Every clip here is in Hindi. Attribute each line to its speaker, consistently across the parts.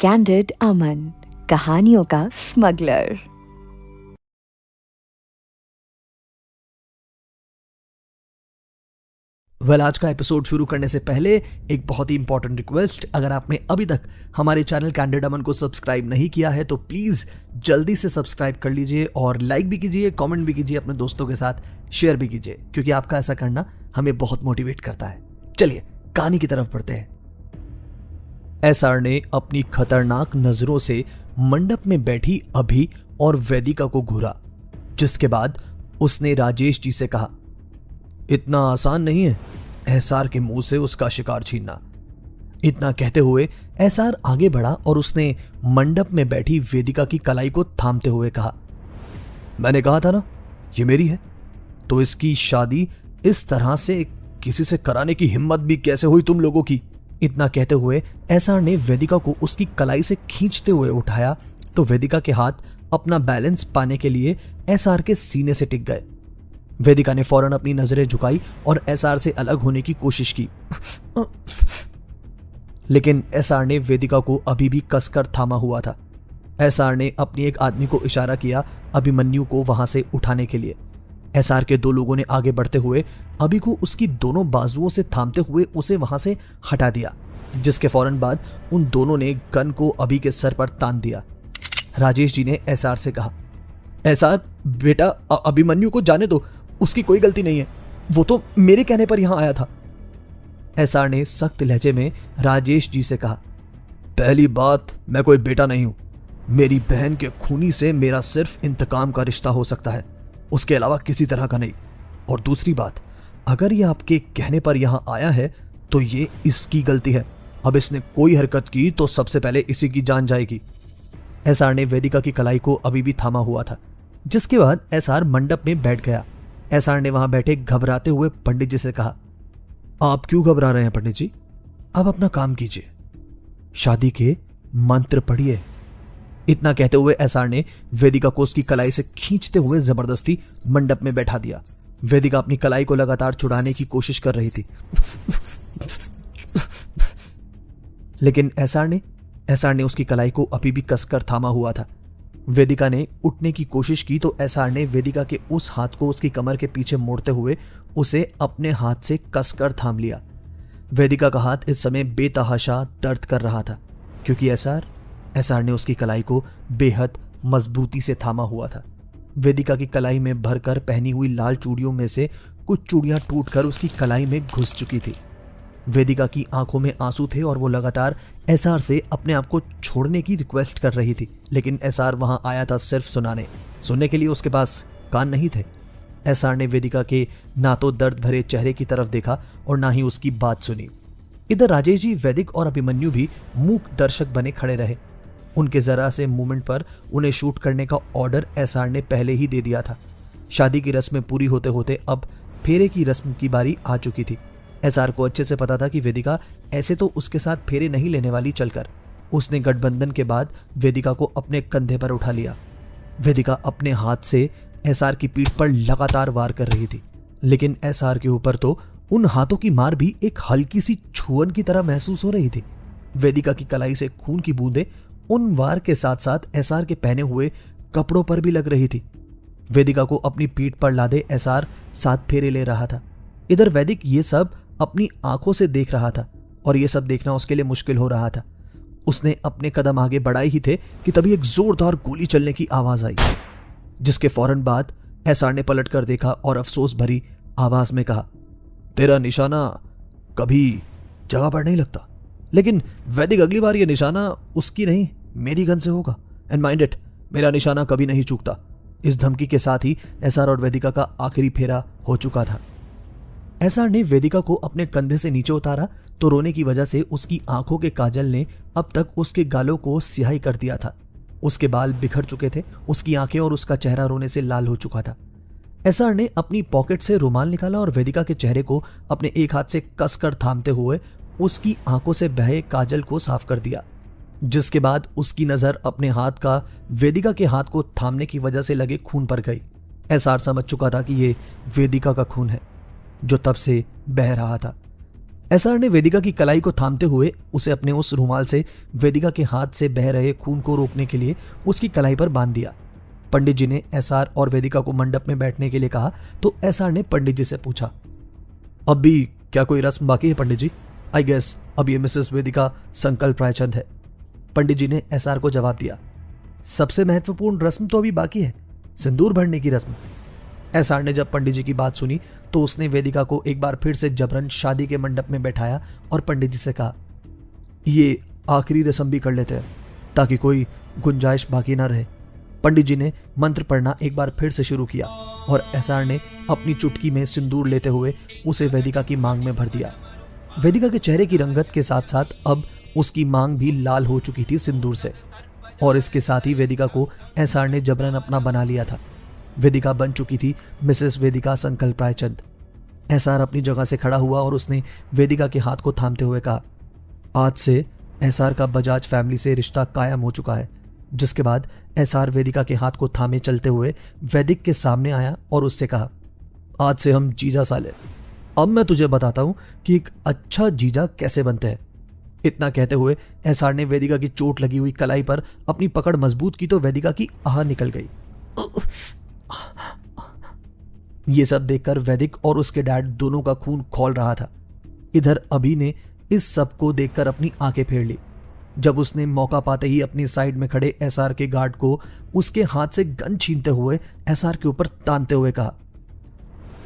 Speaker 1: कैंडिड अमन, कहानियों का स्मगलर।
Speaker 2: आज का एपिसोड शुरू करने से पहले एक बहुत ही इंपॉर्टेंट रिक्वेस्ट। अगर आपने अभी तक हमारे चैनल कैंडिड अमन को सब्सक्राइब नहीं किया है तो प्लीज जल्दी से सब्सक्राइब कर लीजिए और लाइक भी कीजिए, कमेंट भी कीजिए, अपने दोस्तों के साथ शेयर भी कीजिए, क्योंकि आपका ऐसा करना हमें बहुत मोटिवेट करता है। चलिए कहानी की तरफ बढ़ते हैं। एसआर ने अपनी खतरनाक नजरों से मंडप में बैठी अभी और वेदिका को घूरा, जिसके बाद उसने राजेश जी से कहा, इतना आसान नहीं है एसआर के मुंह से उसका शिकार छीनना। इतना कहते हुए एसआर आगे बढ़ा और उसने मंडप में बैठी वेदिका की कलाई को थामते हुए कहा, मैंने कहा था ना ये मेरी है, तो इसकी शादी इस तरह से किसी से कराने की हिम्मत भी कैसे हुई तुम लोगों की। इतना कहते हुए एसआर ने वेदिका को उसकी कलाई से खींचते हुए उठाया तो वेदिका के हाथ अपना बैलेंस पाने के लिए एसआर के सीने से टिक गए। वेदिका ने फौरन अपनी नजरें झुकाई और एसआर से अलग होने की कोशिश की, लेकिन एसआर ने वेदिका को अभी भी कसकर थामा हुआ था। एसआर ने अपनी एक आदमी को इशारा किया अभिमन्यु को वहां से उठाने के लिए। एसआर के दो लोगों ने आगे बढ़ते हुए अभी को उसकी दोनों बाजुओं से थामते हुए उसे वहां से हटा दिया, जिसके फौरन बाद उन दोनों ने गन को अभी के सर पर तान दिया। राजेश जी ने एसआर से कहा, एसआर बेटा अभिमन्यु को जाने दो, उसकी कोई गलती नहीं है, वो तो मेरे कहने पर यहां आया था। एसआर ने सख्त लहजे में राजेश जी से कहा, पहली बात मैं कोई बेटा नहीं हूं, मेरी बहन के खूनी से मेरा सिर्फ इंतकाम का रिश्ता हो सकता है, उसके अलावा किसी तरह का नहीं। और दूसरी बात, अगर यह आपके कहने पर यहां आया है तो ये इसकी गलती है, अब इसने कोई हरकत की तो सबसे पहले इसी की जान जाएगी। एसआर ने वेदिका की कलाई को अभी भी थामा हुआ था, जिसके बाद एसआर मंडप में बैठ गया। एसआर ने वहां बैठे घबराते हुए पंडित जी से कहा, आप क्यों घबरा रहे हैं पंडित जी, आप अपना काम कीजिए, शादी के मंत्र पढ़िए। इतना कहते हुए एसआर ने वेदिका को उसकी कलाई से खींचते हुए जबरदस्ती मंडप में बैठा दिया। वेदिका अपनी कलाई को लगातार छुड़ाने की कोशिश कर रही थी, लेकिन एसआर ने उसकी कलाई को अभी भी कसकर थामा हुआ था। वेदिका ने उठने की कोशिश की तो एसआर ने वेदिका के उस हाथ को उसकी कमर के पीछे मोड़ते हुए उसे अपने हाथ से कसकर थाम लिया। वेदिका का हाथ इस समय बेतहाशा दर्द कर रहा था, क्योंकि एसआर ने उसकी कलाई को बेहद मजबूती से थामा हुआ था। वेदिका की कलाई में भरकर पहनी हुई लाल चूड़ियों में से कुछ चूड़ियां टूटकर उसकी कलाई में घुस चुकी थी। वेदिका की आंखों में आंसू थे और वो लगातार एसआर से अपने आप को छोड़ने की रिक्वेस्ट कर रही थी, लेकिन एसआर वहां आया था सिर्फ सुनने के लिए, उसके पास कान नहीं थे। एसआर ने वेदिका के ना तो दर्द भरे चेहरे की तरफ देखा और ना ही उसकी बात सुनी। इधर राजेश जी, वैदिक और अभिमन्यु भी मूक दर्शक बने खड़े रहे। उनके जरा से मूवमेंट पर उन्हें शूट करने का ऑर्डर एसआर ने पहले ही दे दिया था। शादी की रस्में पूरी होते होते अब फेरे की रस्म की बारी आ चुकी थी। एसआर को अच्छे से पता था कि वेदिका ऐसे तो उसके साथ फेरे नहीं लेने वाली। चलकर उसने गठबंधन के बाद वेदिका को अपने कंधे पर उठा लिया। वेदिका अपने हाथ से एसआर की पीठ पर लगातार वार कर रही थी, लेकिन एसआर के ऊपर तो उन हाथों की मार भी एक हल्की सी छुअन की तरह महसूस हो रही थी। वेदिका की कलाई से खून की बूंदें उन वार के साथ साथ एसआर के पहने हुए कपड़ों पर भी लग रही थी। वेदिका को अपनी पीठ पर लादे एसआर 7 फेरे ले रहा था। इधर वैदिक ये सब अपनी आंखों से देख रहा था और ये सब देखना उसके लिए मुश्किल हो रहा था। उसने अपने कदम आगे बढ़ाए ही थे कि तभी एक जोरदार गोली चलने की आवाज आई, जिसके फौरन बाद एसआर ने पलट कर देखा और अफसोस भरी आवाज में कहा, तेरा निशाना कभी जगह पर नहीं लगता, लेकिन वैदिक अगली बार ये निशाना उसकी नहीं मेरी गन से होगा, एंड माइंड इट, मेरा निशाना कभी नहीं चूकता। इस धमकी के साथ ही एसआर और वेदिका का आखिरी फेरा हो चुका था। एसआर ने वेदिका को अपने कंधे से नीचे उतारा तो रोने की वजह से उसकी आंखों के काजल ने अब तक उसके गालों को स्याही कर दिया था। उसके बाल बिखर चुके थे, उसकी आंखें और उसका चेहरा रोने से लाल हो चुका था। एसआर ने अपनी पॉकेट से रुमाल निकाला और वेदिका के चेहरे को अपने एक हाथ से कसकर थामते हुए उसकी आंखों से बहे काजल को साफ कर दिया, जिसके बाद उसकी नजर अपने हाथ का वेदिका के हाथ को थामने की वजह से लगे खून पर गई। एसआर समझ चुका था कि यह वेदिका का खून है जो तब से बह रहा था। एसआर ने वेदिका की कलाई को थामते हुए उसे अपने उस रुमाल से वेदिका के हाथ से बह रहे खून को रोकने के लिए उसकी कलाई पर बांध दिया। पंडित जी ने एसआर और वेदिका को मंडप में बैठने के लिए कहा तो एसआर ने पंडित जी से पूछा, अब भी क्या कोई रस्म बाकी है पंडित जी? आई गेस अब ये मिसेस वेदिका संकल्प रायचंद है। पंडित जी ने एसआर को जवाब दिया, सबसे महत्वपूर्ण रस्म तो अभी बाकी है, सिंदूर भरने की रस्म। एसआर ने जब पंडित जी की बात सुनी तो उसने वेदिका को एक बार फिर से जबरन शादी के मंडप में बैठाया और पंडित जी से कहा, ये आखिरी रस्म भी कर लेते हैं ताकि कोई गुंजाइश बाकी ना रहे। पंडित जी ने मंत्र पढ़ना एक बार फिर से शुरू किया और एसआर ने अपनी चुटकी में सिंदूर लेते हुए उसे वेदिका की मांग में भर दिया। वेदिका के चेहरे की रंगत के साथ साथ अब उसकी मांग भी लाल हो चुकी थी सिंदूर से, और इसके साथ ही वेदिका को एसआर ने जबरन अपना बना लिया था। वेदिका बन चुकी थी मिसेस वेदिका संकल्प रायचंद। एसआर अपनी जगह से खड़ा हुआ और उसने वेदिका के हाथ को थामते हुए कहा, आज से एसआर का बजाज फैमिली से रिश्ता कायम हो चुका है। जिसके बाद एसआर वेदिका के हाथ को थामे चलते हुए वैदिक के सामने आया और उससे कहा, आज से हम जीजा साले, अब मैं तुझे बताता हूं कि एक अच्छा जीजा कैसे बनते हैं। इतना कहते हुए एसआर ने वेदिका की चोट लगी हुई कलाई पर अपनी पकड़ मजबूत की तो वेदिका की आह निकल गई। ये सब देखकर वैदिक और उसके डैड दोनों का खून खौल रहा था। इधर अभी ने इस सब को देखकर अपनी आंखें फेर ली। जब उसने मौका पाते ही अपनी साइड में खड़े एसआर के गार्ड को उसके हाथ से गन छीनते हुए एसआर के ऊपर तानते हुए कहा,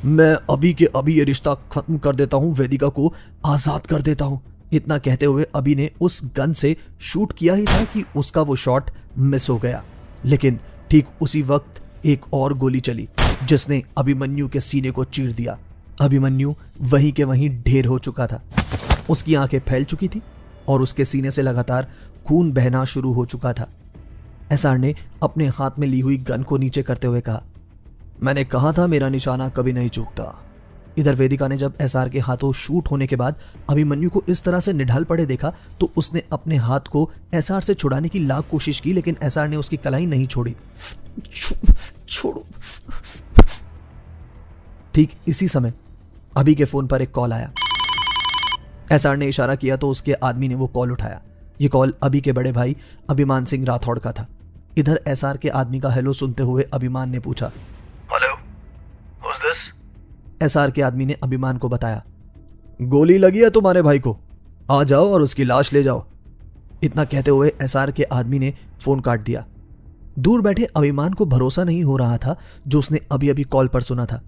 Speaker 2: मैं अभी के अभी ये रिश्ता खत्म कर देता हूं, वेदिका को आजाद कर देता हूं। इतना कहते हुए अभी ने उस गन से शूट किया ही था कि उसका वो शॉट मिस हो गया, लेकिन ठीक उसी वक्त एक और गोली चली जिसने अभिमन्यु के सीने को चीर दिया। अभिमन्यु वहीं के वहीं ढेर हो चुका था। उसकी आंखें फैल चुकी थी और उसके सीने से लगातार खून बहना शुरू हो चुका था। एसआर ने अपने हाथ में ली हुई गन को नीचे करते हुए कहा, मैंने कहा था मेरा निशाना कभी नहीं चूकता। इधर वेदिका ने जब एसआर के हाथों शूट होने के बाद अभिमन्यु को इस तरह से निढाल पड़े देखा तो उसने अपने हाथ को एसआर से छुड़ाने की लाख कोशिश की, लेकिन एसआर ने उसकी कलाई नहीं छोड़ी। छोड़ो। ठीक इसी समय अभी के फोन पर एक कॉल आया। एसआर ने इशारा किया तो उसके आदमी ने वो कॉल उठाया। ये कॉल अभी के बड़े भाई अभिमान सिंह राठौड़ का था। इधर एसआर के आदमी का हेलो सुनते हुए अभिमान ने पूछा,
Speaker 3: हेलो, who's this?
Speaker 2: एसआर के आदमी ने अभिमान को बताया, गोली लगी है तुम्हारे भाई को, आ जाओ और उसकी लाश ले जाओ। इतना कहते हुए एसआर के आदमी ने फोन काट दिया। दूर बैठे अभिमान को भरोसा नहीं हो रहा था जो उसने अभी अभी कॉल पर सुना था।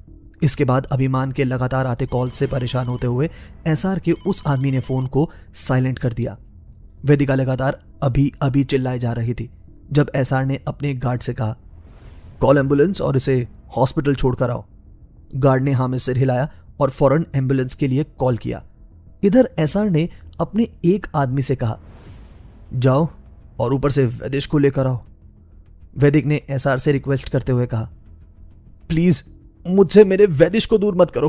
Speaker 2: इसके बाद अभिमान के लगातार आते कॉल से परेशान होते हुए एसआर के उस आदमी ने फोन को साइलेंट कर दिया। वेदिका लगातार अभी अभी चिल्लाए जा रही थी जब एसआर ने अपने गार्ड से कहा, कॉल एम्बुलेंस और इसे हॉस्पिटल छोड़कर आओ। गार्ड ने हाँ में सिर हिलाया और फौरन एम्बुलेंस के लिए कॉल किया। इधर एसआर ने अपने एक आदमी से कहा, जाओ और ऊपर से वैदिश को लेकर आओ। वैदिक ने एसआर से रिक्वेस्ट करते हुए कहा, प्लीज मुझसे मेरे वैदिश को दूर मत करो,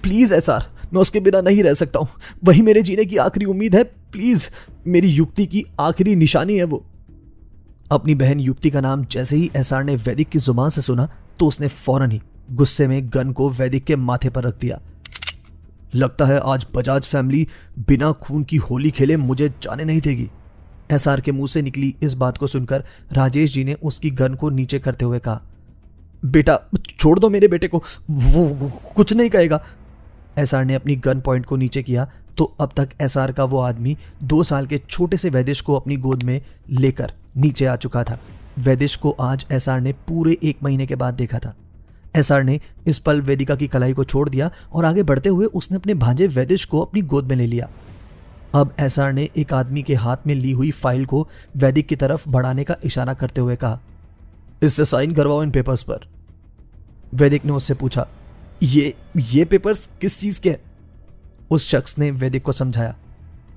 Speaker 2: प्लीज एसआर, मैं उसके बिना नहीं रह सकता हूं, वही मेरे जीने की आखिरी उम्मीद है, प्लीज, मेरी युक्ति की आखिरी निशानी है वो। अपनी बहन युक्ति का नाम जैसे ही एसआर ने वैदिक की जुबान से सुना तो उसने फौरन ही गुस्से में गन को वैदिक के माथे पर रख दिया। लगता है आज बजाज फैमिली बिना खून की होली खेले मुझे जाने नहीं देगी। एसआर के मुंह से निकली इस बात को सुनकर राजेश जी ने उसकी गन को नीचे करते हुए कहा, बेटा छोड़ दो मेरे बेटे को, वो कुछ नहीं कहेगा। एसआर ने अपनी गन पॉइंट को नीचे किया तो अब तक एसआर का वो आदमी 2 साल के छोटे से वैदिश को अपनी गोद में लेकर नीचे आ चुका था। वैदिश को आज एसआर ने पूरे 1 महीने के बाद देखा था। एसआर ने इस पल वेदिका की कलाई को छोड़ दिया और आगे बढ़ते हुए उसने अपने भांजे वैदिश को अपनी गोद में ले लिया। अब एसआर ने एक आदमी के हाथ में ली हुई फाइल को वैदिक की तरफ बढ़ाने का इशारा करते हुए कहा, इससे साइन करवाओ इन पेपर्स पर। वैदिक ने उससे पूछा, ये पेपर्स किस चीज के हैं? उस शख्स ने वैदिक को समझाया,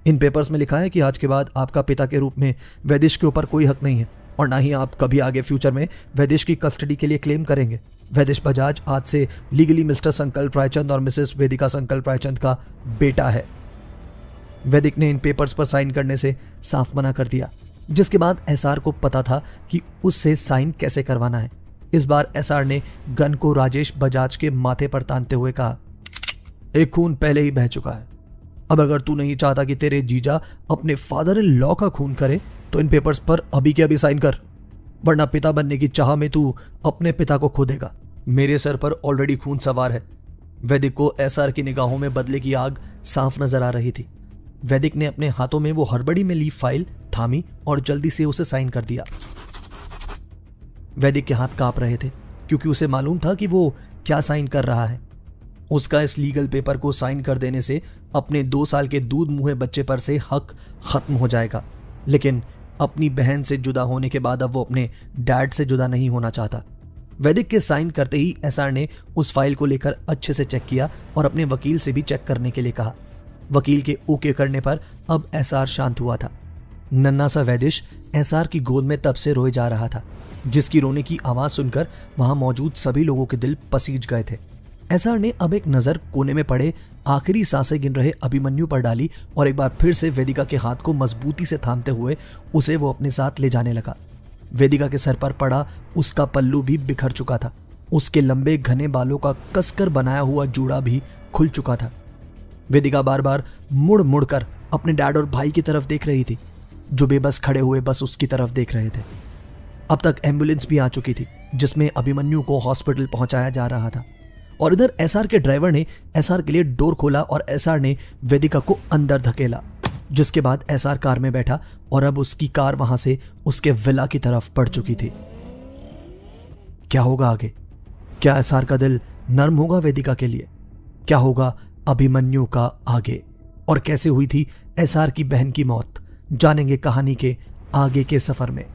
Speaker 2: इन पेपर्स में लिखा है कि आज के बाद आपका पिता के रूप में वैदिश के ऊपर कोई हक नहीं है और ना ही आप कभी आगे फ्यूचर में वैदिश की कस्टडी के लिए क्लेम करेंगे। वैदिश बजाज आज से लीगली मिस्टर संकल्प रायचंद और मिसेस वेदिका संकल्प रायचंद का बेटा है। वैदिक ने इन पेपर्स पर साइन करने से साफ मना कर दिया, जिसके बाद एसआर को पता था कि उससे साइन कैसे करवाना है। इस बार एसआर ने गन को राजेश बजाज के माथे पर तानते हुए कहा, एक खून पहले ही बह चुका है, अब अगर तू नहीं चाहता कि तेरे जीजा अपने फादर इन लॉ का खून करे तो इन पेपर्स पर अभी के अभी साइन कर, वरना पिता बनने की चाह में तू अपने पिता को खो देगा। मेरे सर पर ऑलरेडी खून सवार है। वैदिक को एसआर की निगाहों में बदले की आग साफ नजर आ रही थी। वैदिक ने अपने हाथों में वो हड़बड़ी में ली फाइल थामी और जल्दी से उसे साइन कर दिया। वैदिक के हाथ कांप रहे थे क्योंकि उसे मालूम था कि वो क्या साइन कर रहा है। उसका इस लीगल पेपर को साइन कर देने से अपने 2 साल के दूध मुँहे बच्चे पर से हक खत्म हो जाएगा, लेकिन अपनी बहन से जुदा होने के बाद अब वो अपने डैड से जुदा नहीं होना चाहता। वैदिक के साइन करते ही एसआर ने उस फाइल को लेकर अच्छे से चेक किया और अपने वकील से भी चेक करने के लिए कहा। वकील के ओके करने पर अब एसआर शांत हुआ था। नन्हा सा वैदिश एसआर की गोद में तब से रोए जा रहा था, जिसकी रोने की आवाज सुनकर वहां मौजूद सभी लोगों के दिल पसीज गए थे। एसआर ने अब एक नजर कोने में पड़े आखिरी सांसें गिन रहे अभिमन्यु पर डाली और एक बार फिर से वेदिका के हाथ को मजबूती से थामते हुए उसे वो अपने साथ ले जाने लगा। वेदिका के सर पर पड़ा उसका पल्लू भी बिखर चुका था। उसके लंबे घने बालों का कसकर बनाया हुआ जूड़ा भी खुल चुका था। वेदिका बार बार मुड़ मुड़ कर अपने डैड और भाई की तरफ देख रही थी, जो बेबस खड़े हुए बस उसकी तरफ देख रहे थे। अब तक एम्बुलेंस भी आ चुकी थी, जिसमें अभिमन्यु को हॉस्पिटल पहुंचाया जा रहा था, और इधर एसआर के ड्राइवर ने एसआर के लिए डोर खोला और एसआर ने वेदिका को अंदर धकेला, जिसके बाद एसआर कार में बैठा और अब उसकी कार वहां से उसके विला की तरफ बढ़ चुकी थी। क्या होगा आगे? क्या एसआर का दिल नर्म होगा वेदिका के लिए? क्या होगा अभिमन्यु का आगे? और कैसे हुई थी एसआर की बहन की मौत? जानेंगे कहानी के आगे के सफर में।